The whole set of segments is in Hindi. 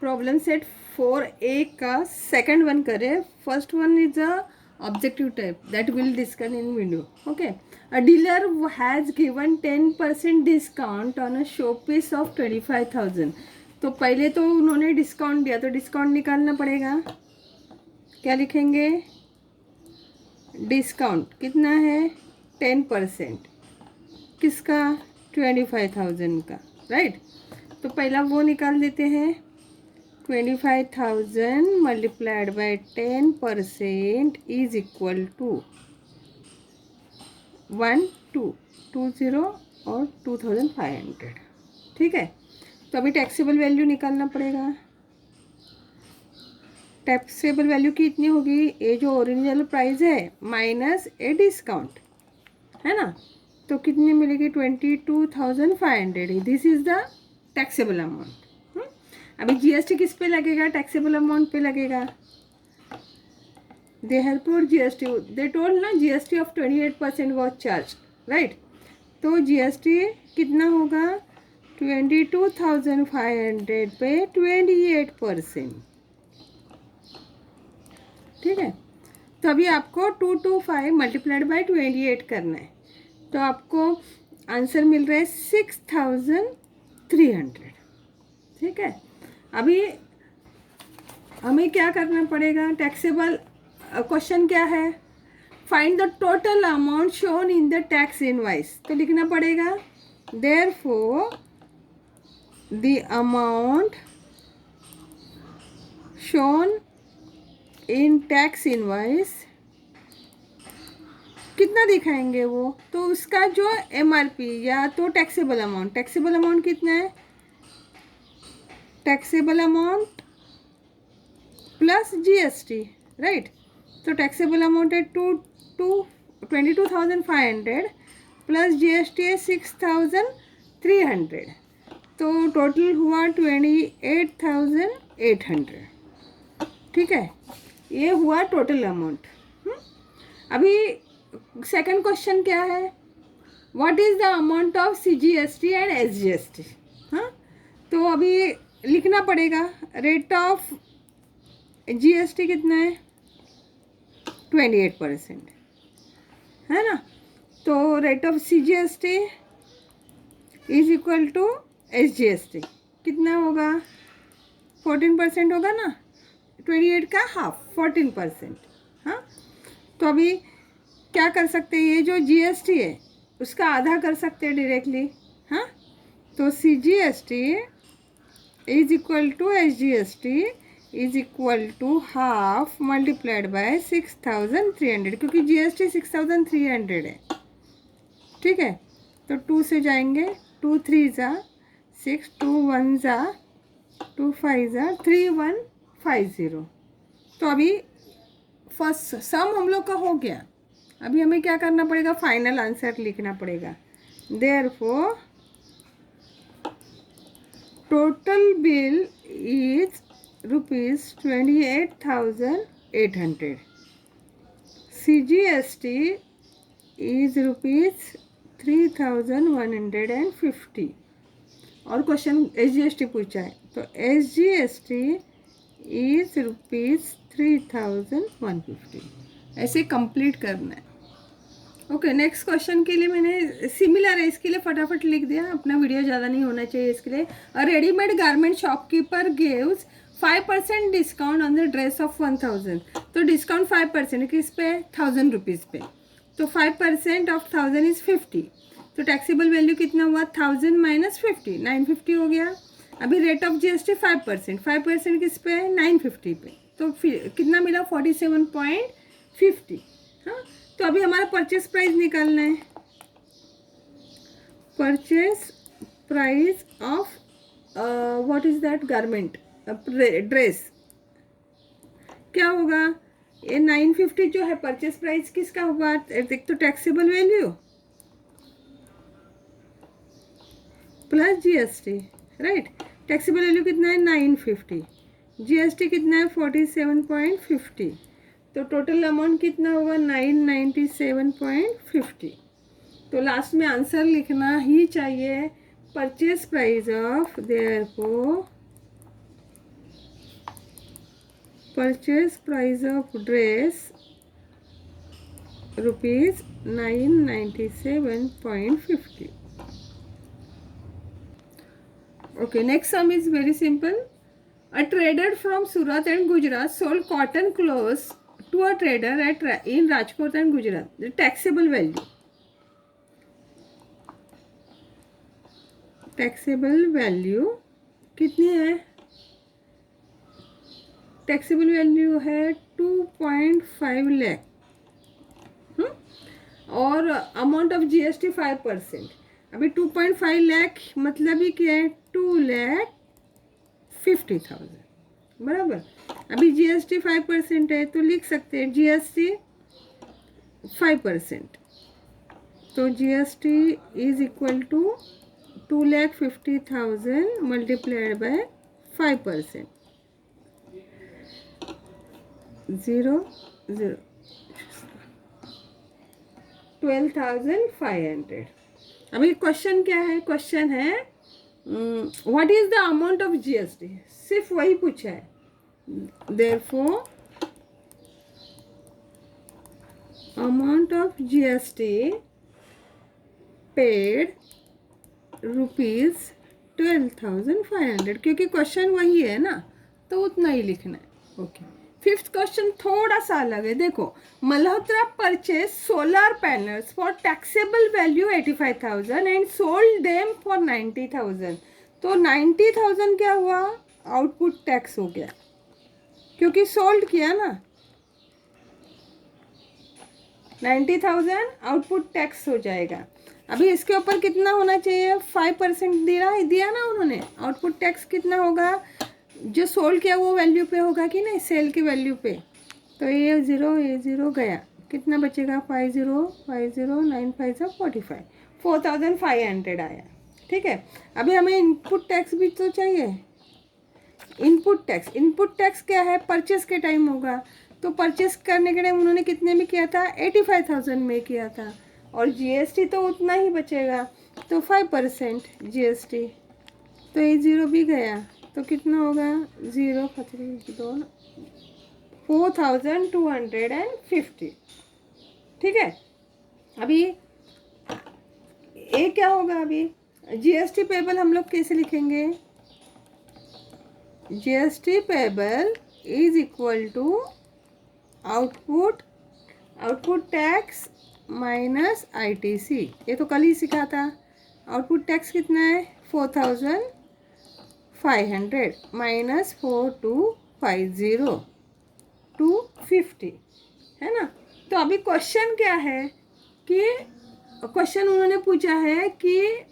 प्रॉब्लम सेट 4A का सेकंड वन करें. First one is a objective type that will discuss in video. Okay. A dealer has given 10% discount on a showpiece of 25,000. तो पहले तो उन्होंने डिस्काउंट दिया तो डिस्काउंट निकालना पड़ेगा. क्या लिखेंगे? डिस्काउंट कितना है? 10%. किसका? 25,000 का. राइट. तो पहला वो निकाल देते हैं. 25,000 multiplied by 10% is equal to 1220 और 2,500. ठीक है. तो अभी टैक्सेबल वैल्यू निकालना पड़ेगा. टैक्सेबल वैल्यू कितनी होगी? ये जो ओरिजिनल प्राइस है माइनस ए डिस्काउंट है ना. तो कितनी मिलेगी? 22,500. This is the taxable amount. अभी जीएसटी किस पे लगेगा? टैक्सेबल अमाउंट पे लगेगा. They have told GST, they told ना GST of 28% was charge. Right. तो जीएसटी कितना होगा? 22,500 पे 28%. ठीक है. तो अभी आपको 225 मल्टीप्लाइड बाई 28 करना है. तो आपको आंसर मिल रहा है 6,300. ठीक है. अभी हमें क्या करना पड़ेगा? टैक्सेबल क्वेश्चन क्या है? Find the total amount shown in the tax invoice. तो लिखना पड़ेगा therefore the amount shown in tax invoice. कितना दिखाएंगे वो? तो उसका जो एमआरपी या तो टैक्सेबल अमाउंट कितना है? Taxable amount plus GST. Right. तो टैक्सेबल अमाउंट है 22,500 प्लस जीएसटी है 6,300. तो टोटल हुआ 28,800. ठीक है. ये हुआ टोटल अमाउंट. अभी सेकंड क्वेश्चन क्या है? What is the amount of CGST and SGST. हाँ. तो अभी लिखना पड़ेगा. रेट ऑफ जीएसटी कितना है? 28% है ना. तो rate of CGST is equal to SGST. कितना होगा? 14% होगा ना. 28 का हाफ 14%. हाँ. तो अभी क्या कर सकते हैं? ये जो जीएसटी है उसका आधा कर सकते हैं डायरेक्टली. हाँ. तो CGST is equal to SGST is equal to half multiplied by 6,300 क्योंकि जीएसटी 6,300 है. ठीक है. तो 2 से जाएंगे. 2 3 जा 6, 2 1 जा 2 5 जा 3,150. तो अभी फर्स्ट सम हम लोग का हो गया. अभी हमें क्या करना पड़ेगा? फाइनल आंसर लिखना पड़ेगा. Therefore total bill is ₹28,800. CGST is ₹3,150. और क्वेश्चन SGST पूछा है तो SGST इज ₹3,150. ऐसे कंप्लीट करना है. ओके. नेक्स्ट क्वेश्चन के लिए मैंने सिमिलर है इसके लिए फटाफट लिख दिया. अपना वीडियो ज़्यादा नहीं होना चाहिए इसके लिए. Readymade garment shopkeeper gives 5% discount on the dress of 1,000. तो डिस्काउंट 5% किस पे? 1,000 रुपीज़ पे. तो 5% ऑफ 1,000 इज़ 50. तो टैक्सेबल वैल्यू कितना हुआ? 1,000 माइनस 50 950 हो गया. अभी रेट ऑफ जीएसटी 5% किस पे है? 950 पे. तो फिर कितना मिला? 47.50. हाँ. तो अभी हमारा परचेस प्राइस निकालना है. Purchase price of what is that? Garment dress. क्या होगा? ये 950 जो है परचेस प्राइस किसका होगा? एक तो taxable value plus GST. Right. Taxable value कितना है? 950. जीएसटी कितना है? 47.50. तो टोटल अमाउंट कितना होगा? 997.50. तो लास्ट में आंसर लिखना ही चाहिए. Purchase price of therefore purchase price of dress ₹997.50. Okay, next sum is very simple. A trader from Surat and Gujarat sold cotton clothes to a trader in Rajkot and Gujarat. The taxable value. Taxable value कितनी है? Taxable value है 2.5 lakh. और अमाउंट ऑफ GST 5%. अभी 2.5 लाख मतलब ही क्या है? 2,50,000 बराबर. अभी GST 5% है तो लिख सकते हैं GST 5%. तो GST is equal to 2,50,000 multiplied by 5%. 0 0 12,500. अभी क्वेश्चन क्या है? क्वेश्चन है what is the amount of GST. सिर्फ वही पूछा है. Therefore amount of GST paid ₹12,500. क्योंकि क्वेश्चन वही है ना तो उतना ही लिखना है. ओके. फिफ्थ क्वेश्चन थोड़ा सा अलग है. देखो, Malhotra purchase solar panels for taxable value 85,000 and sold them for 90,000. तो 90,000 क्या हुआ? आउटपुट टैक्स हो गया क्योंकि सोल्ड किया ना. 90,000 आउटपुट टैक्स हो जाएगा. अभी इसके ऊपर कितना होना चाहिए? 5% दिया ना उन्होंने. आउटपुट टैक्स कितना होगा? जो सोल्ड किया वो वैल्यू पे होगा कि नहीं, सेल की वैल्यू पे. तो ये 0 गया. कितना बचेगा? 50 9 5 45. 4,500 आया. ठीक है. अभी हमें इनपुट टैक्स भी तो चाहिए. इनपुट टैक्स क्या है? परचेस के टाइम होगा. तो परचेस करने के टाइम उन्होंने कितने में किया था? 85,000 में किया था. और GST तो उतना ही बचेगा. तो 5% GST. तो ये 0 भी गया. तो कितना होगा? 0 4,250. ठीक है. अभी ये क्या होगा? अभी GST पेबल हम लोग कैसे लिखेंगे? GST payable is equal to output tax minus ITC. ये तो कल ही सीखा था. आउटपुट टैक्स कितना है? 4,500 माइनस 4,250 250 है ना. तो अभी क्वेश्चन क्या है कि क्वेश्चन उन्होंने पूछा है कि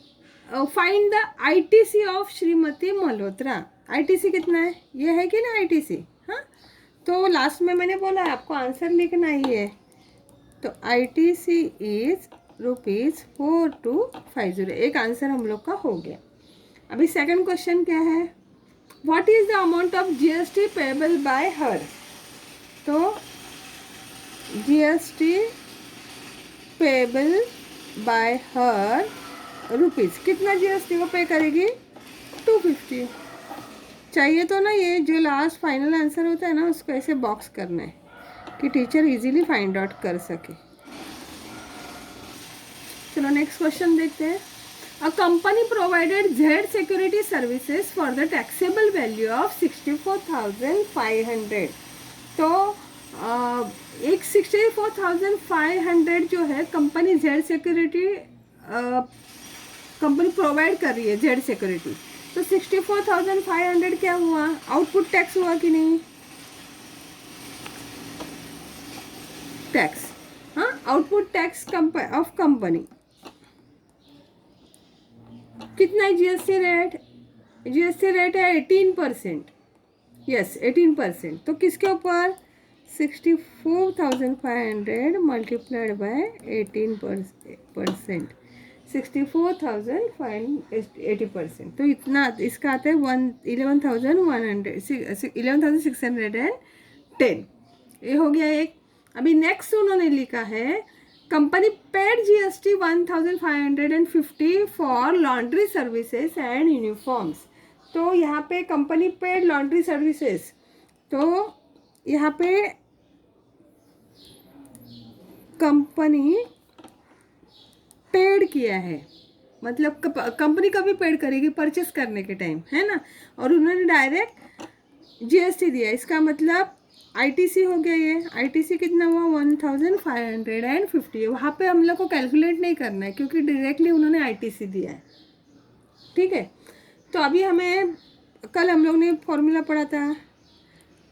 find the ITC of Shrimati Malhotra. ITC कितना है? ये है कि ना ITC. हाँ, तो लास्ट में मैंने बोला आपको आंसर लिखना ही है. तो ITC इज ₹4250. एक आंसर हम लोग का हो गया. अभी सेकंड क्वेश्चन क्या है? What is the amount of GST payable by हर. तो GST payable by her rupees. कितना GST वो पे करेगी? 250. चाहिए तो ना ये जो लास्ट फाइनल आंसर होता है ना उसको ऐसे बॉक्स करना है कि टीचर इजीली फाइंड आउट कर सके. चलो नेक्स्ट क्वेश्चन देखते हैं. A company provided Z security services for the taxable value of 64,500. तो एक 64,500 जो है company Z security company provide कर रही है. Z security. तो 64,500 क्या हुआ? आउटपुट टैक्स हुआ कि नहीं? टैक्स. हाँ, आउटपुट टैक्स ऑफ कंपनी. कितना है GST रेट? GST रेट है 18%. यस, 18%. तो किसके ऊपर? 64,500 मल्टीप्लाइड बाय 18%. 64,580%. तो इतना इसका आता है 11,610. ये हो गया एक. अभी नेक्स्ट उन्होंने लिखा है company paid GST 1,550 for laundry services and uniforms. तो यहाँ पे कंपनी पेड लॉन्ड्री सर्विसेज. तो यहाँ पे कंपनी पेड किया है, मतलब कंपनी कभी पेड करेगी परचेस करने के टाइम, है ना, और उन्होंने डायरेक्ट जीएसटी दिया, इसका मतलब आईटीसी हो गया। ये आईटीसी कितना हुआ 1550। वहाँ पे हम लोग को कैलकुलेट नहीं करना है क्योंकि डायरेक्टली उन्होंने आईटीसी दिया है, ठीक है। तो अभी हमें कल हम लोग ने फॉर्मूला पढ़ा था,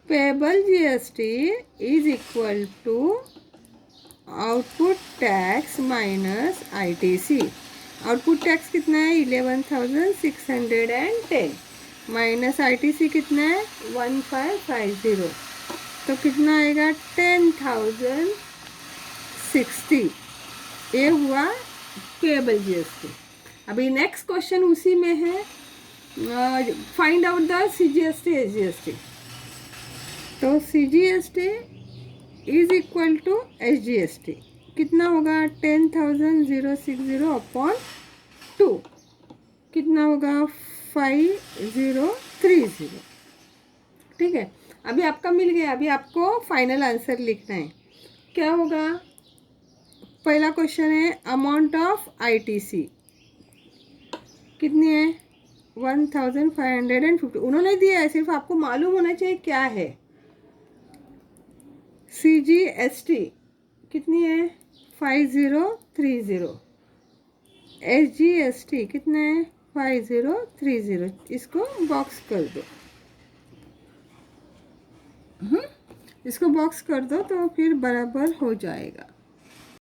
payable GST is equal to output tax minus ITC. Output tax कितना है 11,610 माइनस आईटीसी कितना है 1550, तो कितना आएगा 10,060। ये हुआ पेबल जीएसटी। अभी नेक्स्ट क्वेश्चन उसी में है, find out the CGST SGST. तो CGST is equal to SGST कितना होगा 10,060 अपॉन 2 कितना होगा 5030, ठीक है। अभी आपका मिल गया, अभी आपको फाइनल आंसर लिखना है। क्या होगा, पहला क्वेश्चन है अमाउंट ऑफ आईटीसी कितनी है 1550, उन्होंने दिया है, सिर्फ आपको मालूम होना चाहिए क्या है। सीजीएसटी कितनी है 5030, एसजीएसटी कितना है 5030, इसको बॉक्स कर दो, इसको बॉक्स कर दो तो फिर बराबर हो जाएगा।